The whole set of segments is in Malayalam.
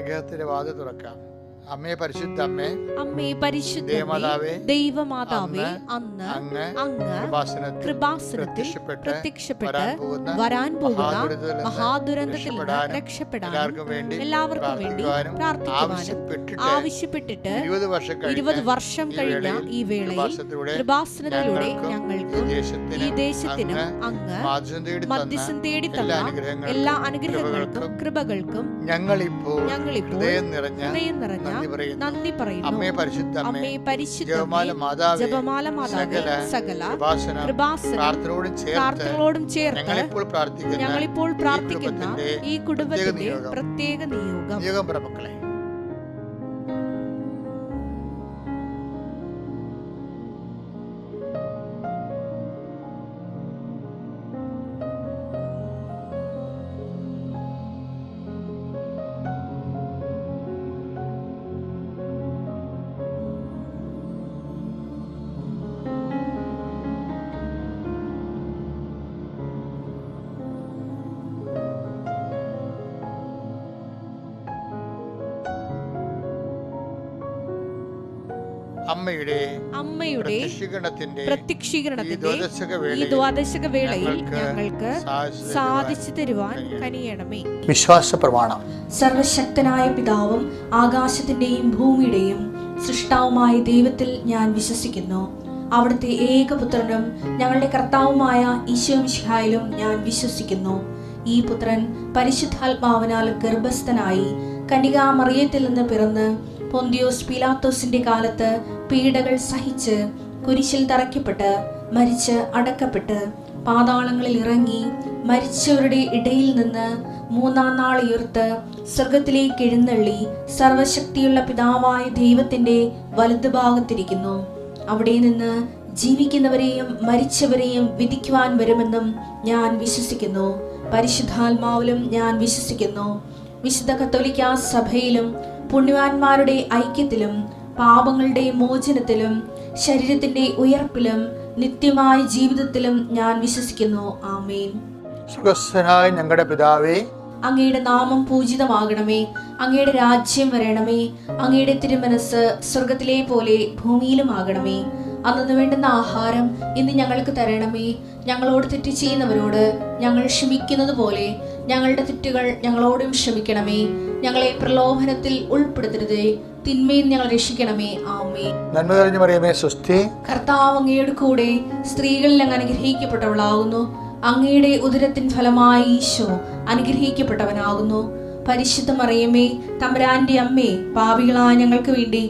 അനുഗ്രഹത്തിന്റെ വാതിൽ തുറക്കാം. അമ്മേ പരിശുദ്ധ അമ്മേ, അമ്മേ പരിശുദ്ധ ദൈവമാതാവേ, അന്ന് അങ്ങ് കൃപാസനത്തിൽ പ്രത്യക്ഷപ്പെട്ട് വരാൻ പോകുന്ന മഹാദുരന്തത്തിൽ നിന്ന് രക്ഷപ്പെടാൻ എല്ലാവർക്കും വേണ്ടി പ്രാർത്ഥിക്കുവാനും ആവശ്യപ്പെട്ടിട്ട് 20 വർഷം കഴിഞ്ഞ ഈ വേളയിൽ കൃപാസനത്തിലൂടെ ഞങ്ങൾക്കും ഈ ദേശത്തിനും അങ്ങ് മധ്യസ്ഥം തേടി തന്ന എല്ലാ അനുഗ്രഹങ്ങൾക്കും കൃപകൾക്കും ഞങ്ങളിപ്പോൾ ഹൃദയം നിറഞ്ഞ നന്ദി പറയുന്നു. അമ്മേ പരിശുദ്ധ ജപമാല മാതാവേ, സകല പ്രാർത്ഥനകളോടും ചേർത്ത് ഞങ്ങളിപ്പോൾ പ്രാർത്ഥിക്കുന്ന ഈ കുടുംബത്തിന്റെ പ്രത്യേക നിയോഗം. അമ്മയുടെ പ്രത്യക്ഷീകരണത്തിന്റെ ഈ ദ്വാദശക വേളയിൽ ഞങ്ങൾക്ക് സാധിച്ചു തരുവാൻ കനിയണമേ. വിശ്വാസ പ്രമാണം. സർവശക്തനായ പിതാവും ആകാശത്തിന്റെയും ഭൂമിയുടെയും സൃഷ്ടാവുമായ ദൈവത്തിൽ ഞാൻ വിശ്വസിക്കുന്നു. അവിടുത്തെ ഏകപുത്രനും ഞങ്ങളുടെ കർത്താവുമായ ഈശോ മിശിഹായിലും ഞാൻ വിശ്വസിക്കുന്നു. ഈ പുത്രൻ പരിശുദ്ധാത്മാവിനാൽ ഗർഭസ്ഥനായി കന്യകാമറിയത്തിൽ നിന്ന് പിറന്ന് പൊന്തിയോസ് പീലാത്തോസിന്റെ കാലത്ത് പീഡകൾ സഹിച്ച് കുരിശിൽ തറയ്ക്കപ്പെട്ട് മരിച്ച് അടക്കപ്പെട്ട് പാതാളങ്ങളിൽ ഇറങ്ങി മരിച്ചവരുടെ ഇടയിൽ നിന്ന് 3-ാം നാൾ ഉയർത്ത് സ്വർഗത്തിലേക്ക് എഴുന്നള്ളി സർവശക്തിയുള്ള പിതാവായ ദൈവത്തിന്റെ വലതുഭാഗത്തിരിക്കുന്നു. അവിടെ നിന്ന് ജീവിക്കുന്നവരെയും മരിച്ചവരെയും വിധിക്കുവാൻ വരുമെന്നും ഞാൻ വിശ്വസിക്കുന്നു. പരിശുദ്ധാത്മാവിലും ഞാൻ വിശ്വസിക്കുന്നു. വിശുദ്ധ കത്തോലിക്കാ സഭയിലും പുണ്യവാന്മാരുടെ ഐക്യത്തിലും പാപങ്ങളുടെ മോചനത്തിലും ശരീരത്തിന്റെ ഉയർപ്പിലും നിത്യമായ ജീവിതത്തിലും ഞാൻ വിശ്വസിക്കുന്നു. ആമേൻ. സ്വർഗ്ഗസ്ഥനായ ഞങ്ങളുടെ പിതാവേ, അങ്ങയുടെ നാമം പൂജിതമാകണമേ. അങ്ങയുടെ രാജ്യം വരണമേ. അങ്ങയുടെ തിരുമനസ് സ്വർഗത്തിലെ പോലെ ഭൂമിയിലും ആകണമേ. അന്നു വേണ്ടുന്ന ആഹാരം ഇന്ന് ഞങ്ങൾക്ക് തരണമേ. ഞങ്ങളോട് തെറ്റ് ചെയ്യുന്നവരോട് ഞങ്ങൾ ക്ഷമിക്കുന്നത് പോലെ ഞങ്ങളുടെ തെറ്റുകൾ ഞങ്ങളോടും ക്ഷമിക്കണമേ. ഞങ്ങളെ പ്രലോഭനത്തിൽ ഉൾപ്പെടുത്തരുതേ, തിന്മയിൽ ഞങ്ങൾ രക്ഷിക്കണമേ. ആമേൻ. നന്മ നിറഞ്ഞ മറിയമേ, സ്വസ്തി. കർത്താവ് അങ്ങയുടെ കൂടെ സ്ത്രീകളിൽ അങ്ങ് അനുഗ്രഹിക്കപ്പെട്ടവളാകുന്നു. അങ്ങയുടെ ഉദരത്തിൻ ഫലമായി ഈശോ അനുഗ്രഹിക്കപ്പെട്ടവനാകുന്നു. പരിശുദ്ധ മറിയമേ, തമ്പുരാന്റെ അമ്മേ, പാപികളായ ഞങ്ങൾക്ക് വേണ്ടി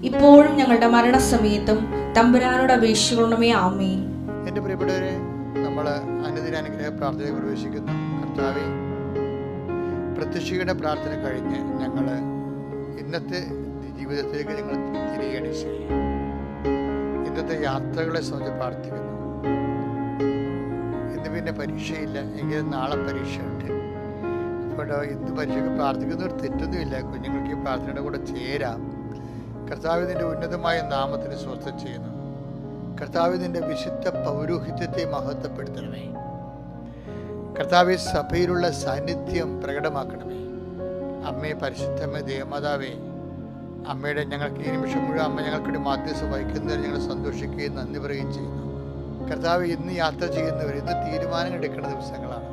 ഇപ്പോഴും ഞങ്ങളുടെ മരണസമയത്തും തമ്പുരാനോട് അപേക്ഷിക്കണമേ. ആമേൻ. എന്റെ പ്രിയപ്പെട്ടവരെ, നമ്മൾ അനുദിന അനുഗ്രഹ പ്രാർത്ഥനയിൽ പ്രവേശിക്കുന്നു. കർത്താവേ, പ്രത്യക്ഷയുടെ പ്രാർത്ഥന കഴിഞ്ഞ് ഞങ്ങൾ ഇന്നത്തെ ജീവിതത്തിലേക്ക് ഞങ്ങൾ തിരികെയാണ് ചെയ്യും. ഇന്നത്തെ യാത്രകളെ സംബന്ധിച്ച് പ്രാർത്ഥിക്കുന്നു. ഇന്ന് പിന്നെ പരീക്ഷയില്ല, എങ്കിലും നാളെ പരീക്ഷയുണ്ട്. അപ്പോൾ ഇന്ന് പരീക്ഷയ്ക്ക് പ്രാർത്ഥിക്കുന്നവർ തെറ്റൊന്നുമില്ല. കുഞ്ഞുങ്ങൾക്ക് ഈ പ്രാർത്ഥനയുടെ കൂടെ ചേരാം. കർത്താവിൻ്റെ ഉന്നതമായ നാമത്തിന് സ്വസ്ഥം ചെയ്യുന്നു. കർത്താവിൻ്റെ വിശുദ്ധ പൗരോഹിത്യത്തെ മഹത്വപ്പെടുത്തണമേ. കർത്താവെ, സഭയിലുള്ള സാന്നിധ്യം പ്രകടമാക്കണമേ. അമ്മേ പരിശുദ്ധമേ, ദേവമാതാവേ, അമ്മയുടെ ഞങ്ങൾക്ക് ഈ നിമിഷം മുഴുവൻ അമ്മ ഞങ്ങൾക്കിടെ മാധ്യസ്ഥം വഹിക്കുന്നതിൽ ഞങ്ങൾ സന്തോഷിക്കുകയും നന്ദി പറയുകയും ചെയ്യുന്നു. കർത്താവ്, ഇന്ന് യാത്ര ചെയ്യുന്നവർ ഇന്ന് തീരുമാനങ്ങൾ എടുക്കുന്ന ദിവസങ്ങളാണ്.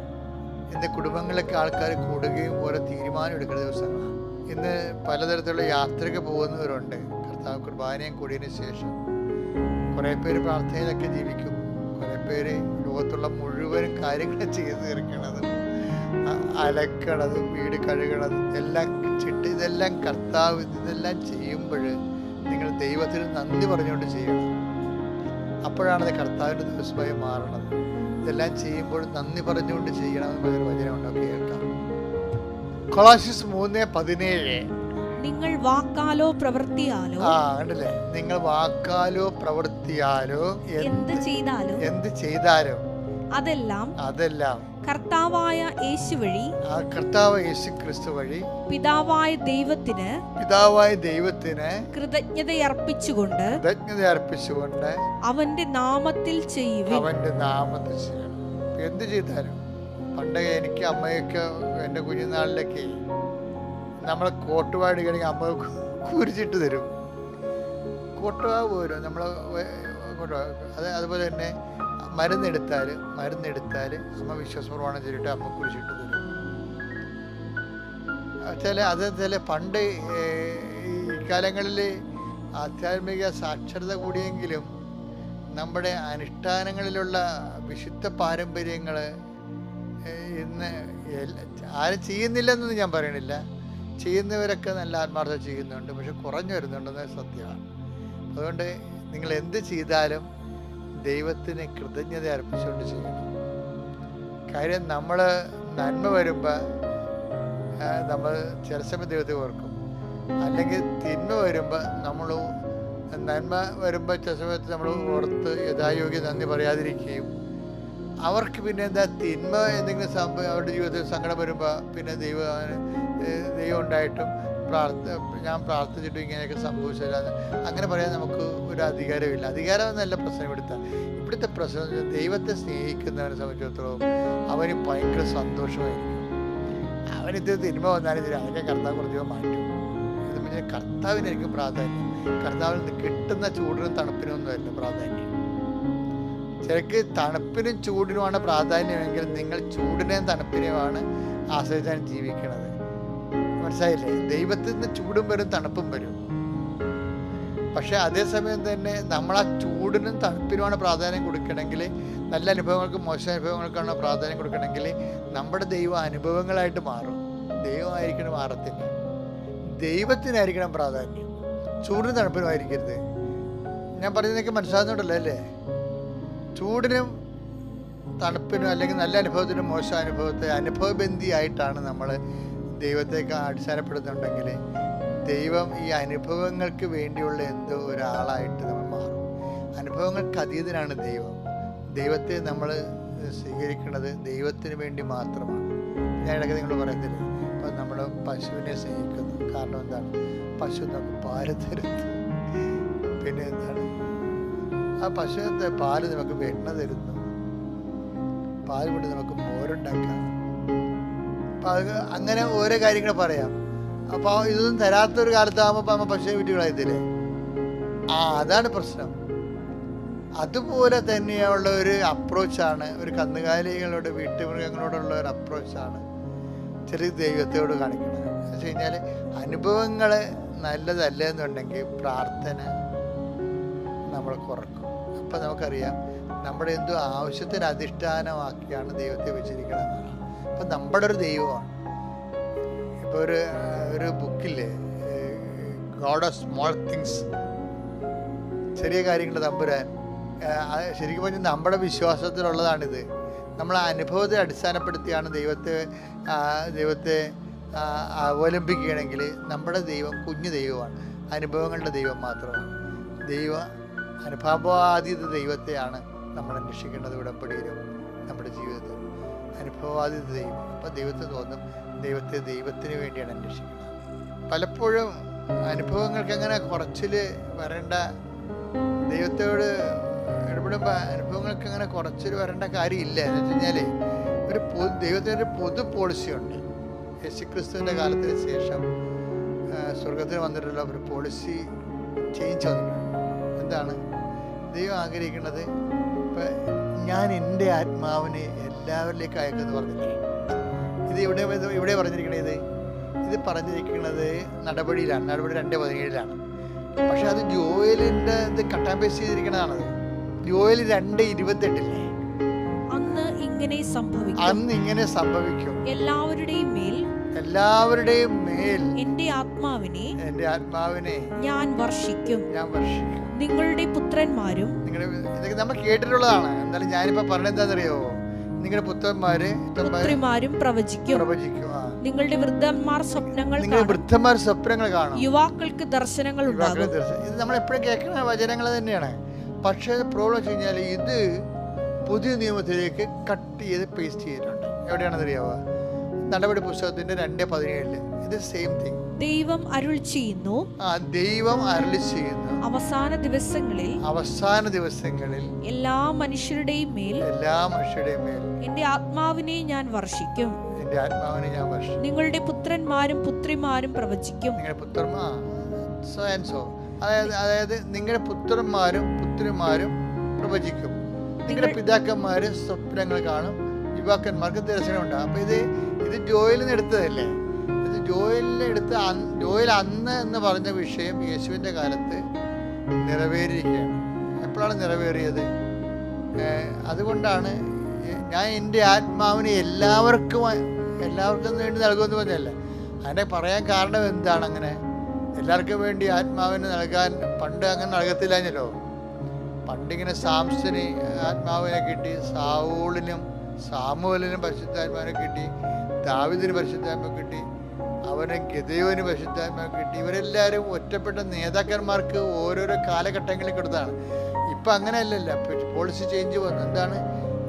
ഇന്ന് കുടുംബങ്ങളിലൊക്കെ ആൾക്കാർ കൂടുകയും ഓരോ തീരുമാനം എടുക്കുന്ന ദിവസങ്ങളാണ്. ഇന്ന് പലതരത്തിലുള്ള യാത്രയ്ക്ക് പോകുന്നവരുണ്ട്. കർത്താവ്, കുർബാനയും കൂടിയതിന് ശേഷം കുറേ പേര് പ്രാർത്ഥനയിലൊക്കെ ജീവിക്കും. കുറേ പേര് ലോകത്തുള്ള മുഴുവനും കാര്യങ്ങൾ ചെയ്ത് തീർക്കണതും അലക്കണതും വീട് കഴുകണതും എല്ലാം ചിട്ട് ഇതെല്ലാം കർത്താവ് ഇതെല്ലാം ചെയ്യുമ്പോൾ നിങ്ങൾ ദൈവത്തിന് നന്ദി പറഞ്ഞുകൊണ്ട് ചെയ്യണം. അപ്പോഴാണത് കർത്താവിൻ്റെ ദിവസമായി മാറണത്. ഇതെല്ലാം ചെയ്യുമ്പോൾ നന്ദി പറഞ്ഞുകൊണ്ട് ചെയ്യണമെന്ന് പറഞ്ഞൊരു വചനമുണ്ടോ, കേൾക്കാം. കൊളോസ്യസ് 3:17. നിങ്ങൾ വാക്കാലോ പ്രവൃത്തിയാലോ കണ്ടില്ലേ, നിങ്ങൾ വാക്കാലോ പ്രവൃത്തിയാലോ എന്ത് ചെയ്താലോ അതെല്ലാം കർത്താവായ യേശു വഴി, കർത്താവ് യേശു ക്രിസ്തു വഴി പിതാവായ ദൈവത്തിന് കൃതജ്ഞതയർപ്പിച്ചുകൊണ്ട് അവന്റെ നാമത്തിൽ ചെയ്യണം. എന്ത് ചെയ്താലും പണ്ട് എനിക്ക് അമ്മയൊക്കെ എൻ്റെ കുഞ്ഞുനാളിലൊക്കെ നമ്മളെ കോട്ടുവാടുകയാണെങ്കിൽ അമ്മ കുരിച്ചിട്ട് തരും. കോട്ടുവാ പോരും നമ്മൾ അതുപോലെ തന്നെ മരുന്നെടുത്താൽ അമ്മ വിശ്വാസപ്രമാണം ചെയ്തിട്ട് അമ്മ കുരിച്ചിട്ട് തരും. ചില പണ്ട് ഈ കാലങ്ങളിൽ ആധ്യാത്മിക സാക്ഷരത കൂടിയെങ്കിലും നമ്മുടെ അനുഷ്ഠാനങ്ങളിലുള്ള വിശുദ്ധ പാരമ്പര്യങ്ങൾ ഇന്ന് ആരും ചെയ്യുന്നില്ലെന്നൊന്നും ഞാൻ പറയണില്ല. ചെയ്യുന്നവരൊക്കെ നല്ല ആത്മാർത്ഥത ചെയ്യുന്നുണ്ട്, പക്ഷെ കുറഞ്ഞു വരുന്നുണ്ടെന്ന് സത്യമാണ്. അതുകൊണ്ട് നിങ്ങൾ എന്ത് ചെയ്താലും ദൈവത്തിന് കൃതജ്ഞത അർപ്പിച്ചുകൊണ്ട് ചെയ്യണം. കാര്യം നമ്മൾ നന്മ വരുമ്പോൾ നമ്മൾ ചില സമയം ദൈവത്തെ ഓർക്കും, അല്ലെങ്കിൽ തിന്മ വരുമ്പോൾ നമ്മൾ നന്മ വരുമ്പോൾ ചില സമയത്ത് നമ്മൾ ഓർത്ത് യഥായോഗ്യം നന്ദി പറയാതിരിക്കുകയും അവർക്ക് പിന്നെ എന്താ തിന്മ എന്തെങ്കിലും അവരുടെ ജീവിതത്തിൽ സങ്കടം വരുമ്പോൾ പിന്നെ ദൈവം ഉണ്ടായിട്ടും ഞാൻ പ്രാർത്ഥിച്ചിട്ടും ഇങ്ങനെയൊക്കെ സംഭവിച്ചില്ല അങ്ങനെ പറയാൻ നമുക്ക് ഒരു അധികാരമില്ല. അധികാരം എന്നല്ല പ്രശ്നം ഇവിടുത്തെ പ്രശ്നം ദൈവത്തെ സ്നേഹിക്കുന്നവനെ സംബന്ധിച്ചിടത്തോളം അവന് ഭയങ്കര സന്തോഷമായിരിക്കും. അവനിത് തിന്മ വന്നാലും ഇതിൽ അതൊക്കെ കർത്താവ് കുറച്ച് മാറ്റും. ഇത് പിന്നെ കർത്താവിനായിരിക്കും പ്രാധാന്യം. കർത്താവിൽ നിന്ന് കിട്ടുന്ന ചൂടിനും തണുപ്പിനും ഒന്നുമല്ല പ്രാധാന്യം. ചിലക്ക് തണുപ്പിനും ചൂടിനുമാണ് പ്രാധാന്യമെങ്കിൽ നിങ്ങൾ ചൂടിനെയും തണുപ്പിനെയുമാണ് ആശ്രയിച്ചാണ് ജീവിക്കുന്നത്. മനസ്സിലായില്ലേ? ദൈവത്തിൽ നിന്ന് ചൂടും വരും തണുപ്പും വരും. പക്ഷെ അതേസമയം തന്നെ നമ്മൾ ആ ചൂടിനും തണുപ്പിനുമാണ് പ്രാധാന്യം കൊടുക്കണമെങ്കിൽ, നല്ല അനുഭവങ്ങൾക്കും മോശം അനുഭവങ്ങൾക്കാണ് പ്രാധാന്യം കൊടുക്കണമെങ്കിൽ നമ്മുടെ ദൈവം അനുഭവങ്ങളായിട്ട് മാറും. ദൈവമായിരിക്കണം മാറത്തില്ല, ദൈവത്തിനായിരിക്കണം പ്രാധാന്യം, ചൂടിനും തണുപ്പിനും ആയിരിക്കരുത്. ഞാൻ പറയുന്നതൊക്കെ മനസ്സിലാകുന്നുണ്ടല്ലോ അല്ലേ? ചൂടിനും തണുപ്പിനും അല്ലെങ്കിൽ നല്ല അനുഭവത്തിനും മോശം അനുഭവത്തെ അനുഭവബന്ധിയായിട്ടാണ് നമ്മൾ ദൈവത്തേക്ക് അടിസ്ഥാനപ്പെടുന്നുണ്ടെങ്കിൽ ദൈവം ഈ അനുഭവങ്ങൾക്ക് വേണ്ടിയുള്ള എന്തോ ഒരാളായിട്ട് നമ്മൾ മാറും. അനുഭവങ്ങൾക്ക് അതീതനാണ് ദൈവം. ദൈവത്തെ നമ്മൾ സ്വീകരിക്കുന്നത് ദൈവത്തിന് വേണ്ടി മാത്രമാണ്. ഞാൻ ഇടയ്ക്ക് നിങ്ങൾ പറയത്തില്ല, ഇപ്പം നമ്മൾ പശുവിനെ സ്നേഹിക്കുന്നു. കാരണം എന്താണ്? പശു നമുക്ക് പാല് തരുന്നു. പിന്നെ എന്താണ്? ആ പശുവിൻ്റെ പാല് നമുക്ക് വെണ്ണ തരുന്നു. പാല് കൊണ്ട് നമുക്ക് മോരുണ്ടാക്കാം. അപ്പം അത് അങ്ങനെ ഓരോ കാര്യങ്ങൾ പറയാം. അപ്പോൾ ഇതൊന്നും തരാത്തൊരു കാലത്താകുമ്പോൾ നമ്മൾ പശുവിനെ വീട്ടിൽ കളയത്തില്ലേ? അതാണ് പ്രശ്നം. അതുപോലെ തന്നെയുള്ള ഒരു അപ്രോച്ചാണ് ഒരു കന്നുകാലികളോട് വീട്ടുമൃഗങ്ങളോടുള്ള ഒരു അപ്രോച്ചാണ് ചെറിയ ദൈവത്തോട് കാണിക്കുന്നത്. എന്ന് വെച്ച് കഴിഞ്ഞാൽ അനുഭവങ്ങൾ നല്ലതല്ല എന്നുണ്ടെങ്കിൽ പ്രാർത്ഥന നമ്മൾ കുറക്കും. അപ്പം നമുക്കറിയാം നമ്മുടെ എന്തോ ആവശ്യത്തിന് അധിഷ്ഠാനമാക്കിയാണ് ദൈവത്തെ വെച്ചിരിക്കണമെന്നാണ്. അപ്പം നമ്മുടെ ഒരു ദൈവമാണ്. ഇപ്പോൾ ഒരു ബുക്കില്ലേ, ഗോഡ് ഓഫ് സ്മോൾ തിങ്സ്, ചെറിയ കാര്യങ്ങൾ തമ്പുരാൻ. ശരിക്കും പറഞ്ഞാൽ നമ്മുടെ വിശ്വാസത്തിലുള്ളതാണിത്. നമ്മൾ അനുഭവത്തെ അടിസ്ഥാനപ്പെടുത്തിയാണ് ദൈവത്തെ അവലംബിക്കുകയാണെങ്കിൽ നമ്മുടെ ദൈവം കുഞ്ഞു ദൈവമാണ്, അനുഭവങ്ങളുടെ ദൈവം മാത്രമാണ്. അനുഭവാതീത ദൈവത്തെയാണ് നമ്മൾ അന്വേഷിക്കേണ്ടത്. ഉടമ്പടിയിലും നമ്മുടെ ജീവിതത്തിൽ അനുഭവാതീത ദൈവം. അപ്പം ദൈവത്തെ തോന്നും ദൈവത്തിന് വേണ്ടിയാണ് അന്വേഷിക്കുന്നത്. പലപ്പോഴും അനുഭവങ്ങൾക്ക് അങ്ങനെ കുറച്ചിൽ വരേണ്ട, ദൈവത്തോട് ഇടപെടുമ്പോൾ അനുഭവങ്ങൾക്ക് അങ്ങനെ കുറച്ചിൽ വരേണ്ട കാര്യമില്ല. എന്ന് വെച്ച് കഴിഞ്ഞാൽ ദൈവത്തിൻ്റെ ഒരു പൊതു പോളിസിയുണ്ട്. യേശുക്രിസ്തുവിൻ്റെ കാലത്തിന് ശേഷം സ്വർഗത്തിൽ വന്നിട്ടുള്ള ഒരു പോളിസി ചേഞ്ച് വന്നിട്ടുണ്ട്. എന്താണ് ദൈവം ആഗ്രഹിക്കുന്നത്? ഇപ്പം ഞാൻ എൻ്റെ ആത്മാവിനെ എല്ലാവരിലേക്ക് അയക്കുമെന്ന് പറഞ്ഞില്ലേ? ഇത് ഇവിടെ പറഞ്ഞിരിക്കണത്, ഇത് പറഞ്ഞിരിക്കുന്നത് നടപടിയിലാണ്. നടപടി 2:17 പക്ഷെ അത് ജോയലിൻ്റെ ഇത് കട്ടാൻ പേസ്റ്റ് ചെയ്തിരിക്കണതാണത്. ജോയൽ 2:28 അന്ന് ഇങ്ങനെ സംഭവിക്കും. എല്ലാവരുടെയും മേൽ എന്റെ ആത്മാവിനെ ഞാൻ വർഷിക്കും. നിങ്ങളുടെ പുത്രന്മാരും, ഇതൊക്കെ നമ്മൾ കേട്ടിട്ടുള്ളതാണ്. എന്നാലും ഞാനിപ്പോ പറഞ്ഞത് എന്താണെന്നറിയോ? നിങ്ങളുടെ പുത്രന്മാരും പ്രവചിക്കും. നിങ്ങളുടെ വൃദ്ധന്മാർ സ്വപ്നങ്ങൾ കാണും. യുവാക്കൾക്ക് ദർശനങ്ങൾ ഉണ്ടാകും. ഇത് നമ്മൾ എപ്പോഴും കേൾക്കുന്ന വചനങ്ങൾ തന്നെയാണ്. പക്ഷേ പ്രോബ്ലം വെച്ച് കഴിഞ്ഞാൽ ഇത് പുതിയ നിയമത്തിലേക്ക് കട്ട് ചെയ്ത് പേസ്റ്റ് ചെയ്തിട്ടുണ്ട്. എവിടെയാണെന്നറിയാവോ? നടപടി പുസ്തകത്തിന്റെ 2:17 ഇത് സെയിം തിങ്. ദൈവം അരുളി ചെയ്യുന്നു, അവസാന ദിവസങ്ങളിൽ എല്ലാ മനുഷ്യരുടെയും മേൽ എന്റെ ആത്മാവിനെ ഞാൻ വർഷിക്കും. എൻ്റെ ആത്മാവിനെ ഞാൻ വർഷിക്കും. നിങ്ങളുടെ പുത്രന്മാരും പുത്രിമാരും പ്രവചിക്കും. നിങ്ങളുടെ പുത്രന്മാർ അതായത് നിങ്ങളുടെ പുത്രന്മാരും പുത്രിമാരും പ്രവചിക്കും. നിങ്ങളുടെ പിതാക്കന്മാര് സ്വപ്നങ്ങൾ കാണും, യുവാക്കന്മാർക്ക് ദർശനം ഉണ്ടാകും. അപ്പൊ ഇത് ജോയലിൽ നിന്ന് എടുത്തതല്ലേ? ഇത് ജോയൽ അന്ന് എന്ന് പറഞ്ഞ വിഷയം യേശുവിൻ്റെ കാലത്ത് നിറവേറിയിരിക്കുകയാണ്. എപ്പോഴാണ് നിറവേറിയത്? അതുകൊണ്ടാണ് ഞാൻ എൻ്റെ ആത്മാവിനെ എല്ലാവർക്കും വേണ്ടി നൽകുമെന്ന് പറഞ്ഞല്ല. അതിനെ പറയാൻ കാരണം എന്താണ്? അങ്ങനെ എല്ലാവർക്കും വേണ്ടി ആത്മാവിനെ നൽകാൻ പണ്ട് അങ്ങനെ നൽകത്തില്ലല്ലോ. പണ്ടിങ്ങനെ സാംസന് ആത്മാവിനെ കിട്ടി, സാവൂളിനും സാമുവേലിനും പരിശുദ്ധാത്മാവിനെ കിട്ടി, ദാവീദിന് പരിശുദ്ധാത്മാവ് കിട്ടി, അവന് ഗിദെയോന് പരിശുദ്ധാത്മാവ് കിട്ടി. ഇവരെല്ലാവരും ഒറ്റപ്പെട്ട നേതാക്കന്മാർക്ക് ഓരോരോ കാലഘട്ടങ്ങളിൽ കൊടുത്താണ്. ഇപ്പം അങ്ങനെയല്ലല്ലോ, പോളിസി ചേഞ്ച് വന്നു. എന്താണ്?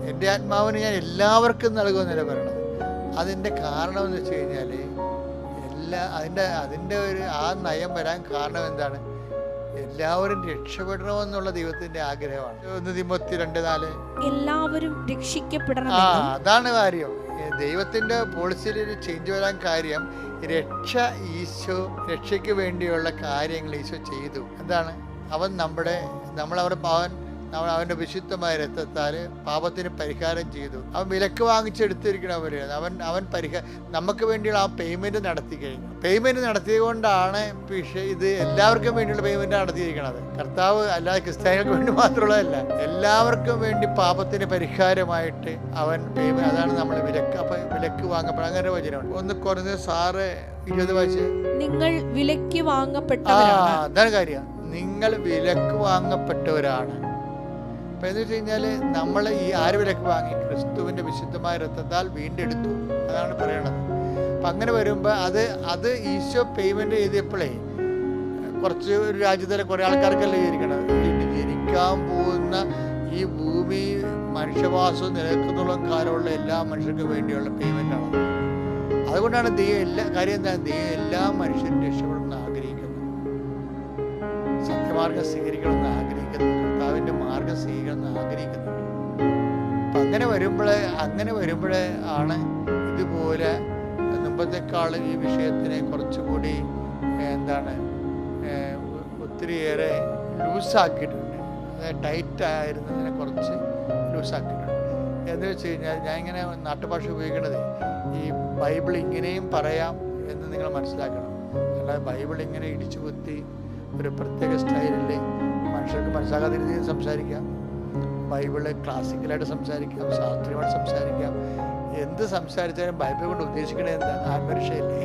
എൻ്റെ ആത്മാവിന് ഞാൻ എല്ലാവർക്കും നൽകുമെന്നല്ല പറയണത്. അതിൻ്റെ കാരണം എന്ന് വെച്ച് കഴിഞ്ഞാൽ അതിൻ്റെ ഒരു ആ നയം വരാൻ കാരണം എന്താണ്? എല്ലാവരും രക്ഷപ്പെടണമെന്നുള്ള ദൈവത്തിന്റെ ആഗ്രഹമാണ്. 1 തിമോത്തി 2:4 എല്ലാവരും രക്ഷിക്കപ്പെടണം. അതാണ് കാര്യം. ദൈവത്തിന്റെ പോളിസിയിൽ ഒരു ചേഞ്ച് വരാൻ കാര്യം രക്ഷയ്ക്ക് വേണ്ടിയുള്ള കാര്യങ്ങൾ ഈശോ ചെയ്തു. എന്താണ്? അവന്റെ വിശുദ്ധമായ രക്തത്താൽ പാപത്തിന് പരിഹാരം ചെയ്തു. അവൻ വിലക്ക് വാങ്ങിച്ചെടുത്തിരിക്കണവര് അവൻ നമുക്ക് വേണ്ടിയുള്ള ആ പേയ്മെന്റ് നടത്തി കഴിഞ്ഞു. പേയ്മെന്റ് നടത്തിയതുകൊണ്ടാണ് ഇത് എല്ലാവർക്കും വേണ്ടിയുള്ള പേയ്മെന്റ് നടത്തിയിരിക്കുന്നത്. കർത്താവ് അല്ലാതെ ക്രിസ്ത്യാനികൾക്ക് വേണ്ടി മാത്രമുള്ളതല്ല, എല്ലാവർക്കും വേണ്ടി പാപത്തിന് പരിഹാരമായിട്ട് അവൻ പേയ്മെന്റ്. അതാണ് നമ്മൾ വിലക്ക് വാങ്ങപ്പെടാൻ. അങ്ങനെ വചനമുണ്ട്. 1 കൊരിന്ത്യർ 6:20 വായിച്ച്. നിങ്ങൾ വിലക്ക് വാങ്ങപ്പെട്ടവരാണ്. അതാണ് കാര്യം. നിങ്ങൾ വിലക്ക് വാങ്ങപ്പെട്ടവരാണ്. അപ്പം എന്ന് വെച്ച് കഴിഞ്ഞാൽ നമ്മൾ ആര് വിലക്ക് വാങ്ങി? ക്രിസ്തുവിൻ്റെ വിശുദ്ധമായ രക്തത്താൽ വീണ്ടെടുത്തു. അതാണ് പറയണത്. അപ്പം അങ്ങനെ വരുമ്പോൾ അത് ഈശോ പേയ്മെൻറ്റ് ചെയ്തപ്പോഴേ കുറച്ച് ഒരു രാജ്യത്തിലെ കുറേ ആൾക്കാർക്കല്ലേ ജനിക്കണത്. ജനിക്കാൻ പോകുന്ന ഈ ഭൂമി മനുഷ്യവാസവും നിലനിൽക്കുന്നുള്ള കാലമുള്ള എല്ലാ മനുഷ്യർക്കും വേണ്ടിയുള്ള പേയ്മെൻറ്റാണ്. അതുകൊണ്ടാണ് കാര്യം എന്താണ്? എല്ലാ മനുഷ്യരും രക്ഷപ്പെടണമെന്ന് ആഗ്രഹിക്കുന്നു, സത്യമാർഗം സ്വീകരിക്കണമെന്ന് ആഗ്രഹിക്കുന്നു, കർത്താവിൻ്റെ മാർഗം സ്വീകരിക്കണമെന്ന് ആഗ്രഹിക്കുന്നുണ്ട്. അപ്പം അങ്ങനെ വരുമ്പോഴേ ആണ് ഇതുപോലെ മുമ്പത്തെക്കാൾ ഈ വിഷയത്തിനെ കുറച്ചുകൂടി ഒത്തിരിയേറെ ലൂസാക്കിയിട്ടുണ്ട്. അതായത് ടൈറ്റ് ആയിരുന്നതിനെ കുറച്ച് ലൂസാക്കിയിട്ടുണ്ട്. എന്ന് വെച്ച് കഴിഞ്ഞാൽ ഞാൻ ഇങ്ങനെ നാട്ടുഭാഷ ഉപയോഗിക്കുന്നത് ഈ ബൈബിൾ ഇങ്ങനെയും പറയാം എന്ന് നിങ്ങൾ മനസ്സിലാക്കണം. അല്ലാതെ ബൈബിൾ ഇങ്ങനെ ഇടിച്ചു കുത്തി ഒരു പ്രത്യേക സ്റ്റൈലിൽ മനുഷ്യർക്ക് മനസ്സിലാക്കാത്ത രീതിയിൽ സംസാരിക്കാം. ബൈബിള് ക്ലാസിക്കലായിട്ട് സംസാരിക്കാം, ശാസ്ത്രീയമായിട്ട് സംസാരിക്കാം. എന്ത് സംസാരിച്ചാലും ബൈബിൾ കൊണ്ട് ഉദ്ദേശിക്കണത് എന്താണ്? ആത്മരക്ഷയല്ലേ?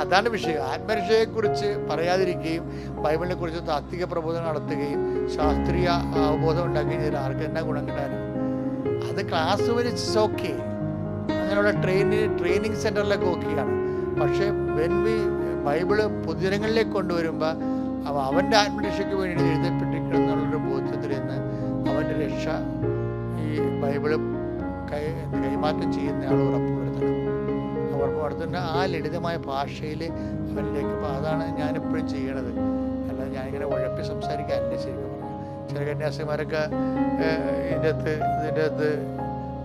അതാണ് വിഷയം. ആത്മരക്ഷയെക്കുറിച്ച് പറയാതിരിക്കുകയും ബൈബിളിനെ കുറിച്ച് താത്വിക പ്രബോധനം നടത്തുകയും ശാസ്ത്രീയ അവബോധം ഉണ്ടാക്കുകയും ചെയ്താൽ ആർക്ക് എന്നാ ഗുണം കിട്ടാനും? അത് ക്ലാസ് വരെ ഓക്കെ, അങ്ങനെയുള്ള ട്രെയിനിങ് സെൻറ്ററിലൊക്കെ ഓക്കെയാണ്. പക്ഷേ ബൈബിള് പൊതുജനങ്ങളിലേക്ക് കൊണ്ടുവരുമ്പോൾ അവൻ്റെ ആത്മരക്ഷയ്ക്ക് വേണ്ടി എഴുതപ്പെട്ടിരിക്കണമെന്നുള്ളൊരു ബോധ്യത്തിൽ നിന്ന് അവൻ്റെ രക്ഷ ഈ ബൈബിള് കൈമാറ്റം ചെയ്യുന്ന ആൾ ഉറപ്പുവരുത്തുന്ന ആ ലളിതമായ ഭാഷയിൽ അവനിലേക്ക്. അപ്പോൾ അതാണ് ഞാനെപ്പോഴും ചെയ്യണത്. അല്ലാതെ ഞാനിങ്ങനെ ഉഴപ്പി സംസാരിക്കാനല്ലേ ശരിക്കും പറഞ്ഞു. ചില കന്യാസിമാരൊക്കെ ഇതിൻ്റെ അകത്ത്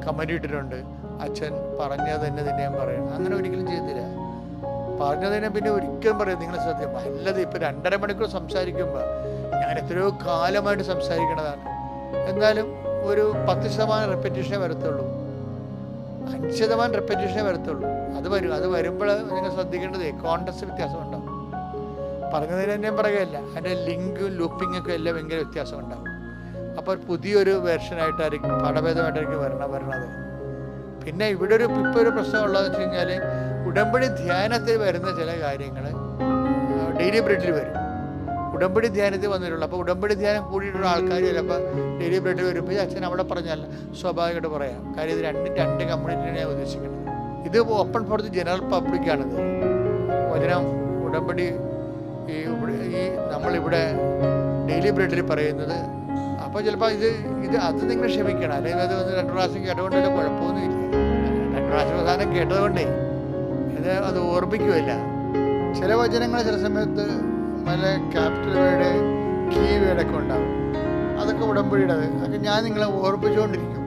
കമൻറ്റ് ഇട്ടിട്ടുണ്ട്, അച്ഛൻ പറഞ്ഞത് തന്നെ ഞാൻ പറയണം. അങ്ങനെ ഒരിക്കലും ചെയ്തില്ല. പറഞ്ഞതിനെ പിന്നെ ഒരിക്കലും പറയും നിങ്ങൾ സത്യം. അല്ലത് ഇപ്പം 2.5 മണിക്കൂർ സംസാരിക്കുമ്പോൾ ഞാൻ എത്രയോ കാലമായിട്ട് സംസാരിക്കണതാണ്. എന്നാലും ഒരു 10% റെപ്പറ്റീഷനേ വരത്തുള്ളൂ, 5% റെപ്പറ്റീഷനേ വരത്തുള്ളൂ. അത് വരുമ്പോൾ നിങ്ങൾ ശ്രദ്ധിക്കേണ്ടത് കോണ്ടക്സ്റ്റ് വ്യത്യാസം ഉണ്ടാവും. പറഞ്ഞതിന് തന്നെ പറയുകയല്ല, അതിൻ്റെ ലിങ്കും ലൂപ്പിങ്ങൊക്കെ എല്ലാം ഭയങ്കര വ്യത്യാസം ഉണ്ടാവും. അപ്പോൾ പുതിയൊരു വേർഷനായിട്ടായിരിക്കും, പാഠഭേദമായിട്ടായിരിക്കും വരണത്. പിന്നെ ഇവിടെ ഇപ്പോൾ ഒരു പ്രശ്നം ഉള്ളതെന്ന് വെച്ച് കഴിഞ്ഞാൽ ഉടമ്പടി ധ്യാനത്തിൽ വരുന്ന ചില കാര്യങ്ങൾ ഡെയിലി ബ്രെഡിൽ വരും. ഉടമ്പടി ധ്യാനത്തിൽ വന്നിട്ടുള്ളൂ. അപ്പോൾ ഉടമ്പടി ധ്യാനം കൂടിയിട്ടുള്ള ആൾക്കാർ ചിലപ്പോൾ ഡെയിലി ബ്രെഡിൽ വരുമ്പോൾ അച്ഛൻ അവിടെ പറഞ്ഞല്ല സ്വാഭാവികമായിട്ട് പറയാം. കാര്യം ഇത് രണ്ട് കമ്മ്യൂണിറ്റിയാണ് ഉദ്ദേശിക്കുന്നത്. ഇത് ഓപ്പൺ ഫോർ ദി ജനറൽ പബ്ലിക്കാണിത്. വചനം ഉടമ്പടി ഈ നമ്മളിവിടെ ഡെയിലി ബ്രെഡിൽ പറയുന്നത്. അപ്പോൾ ചിലപ്പോൾ അത് നിങ്ങൾ ക്ഷമിക്കണം. അല്ലെങ്കിൽ അത് 2 പ്രാവശ്യം കേട്ടുകൊണ്ടല്ലോ കുഴപ്പമൊന്നുമില്ല. 2 പ്രാവശ്യം പ്രധാനം കേട്ടതുകൊണ്ടേ അത് ഓർമ്മിക്കുമല്ല. ചില വചനങ്ങൾ ചില സമയത്ത് നല്ല ക്യാപിറ്റൽ വേർഡ്, കീ വേർഡൊക്കെ ഉണ്ടാകും. അതൊക്കെ ഉടമ്പടിയുടെ അതൊക്കെ ഞാൻ നിങ്ങളെ ഓർമ്മിച്ചുകൊണ്ടിരിക്കും.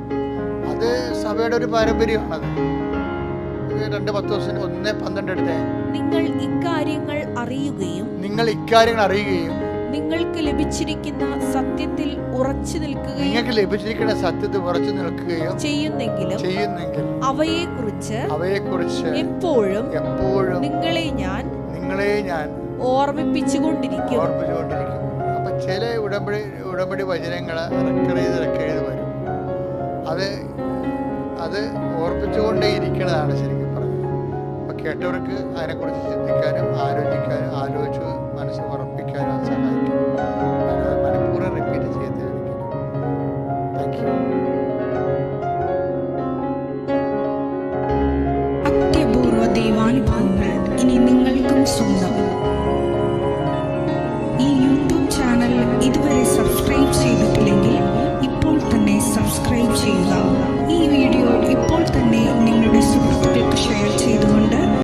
അത് സഭയുടെ ഒരു പാരമ്പര്യമാണത്. 2:10 എടുത്തേ. നിങ്ങൾ ഇക്കാര്യങ്ങൾ അറിയുകയും നിങ്ങൾ ഇക്കാര്യങ്ങൾ അറിയുകയും നിങ്ങൾക്ക് ലഭിച്ചിരിക്കുന്ന സത്യത്തിൽ ഉറച്ചു നിൽക്കുകയും നിങ്ങൾക്ക് ലഭിച്ചിരിക്കുന്ന സത്യത്തിൽ ഉറച്ചു നിൽക്കുകയും ചെയ്യുന്നെങ്കിൽ അവയെക്കുറിച്ച് എപ്പോഴും നിങ്ങളെ ഞാൻ ഓർമ്മിപ്പിച്ചുകൊണ്ടിരിക്കും. അപ്പൊ ചില ഉടമ്പടി വചനങ്ങൾ റെക്കറെയ്ത് വരും. അത് ഓർപ്പിച്ചുകൊണ്ടേ ഇരിക്കുന്നതാണ് ശരിക്കും പറഞ്ഞത്. അപ്പൊ കേട്ടവർക്ക് അതിനെക്കുറിച്ച് ചിന്തിക്കാനും ആലോചിച്ച് മനസ്സ്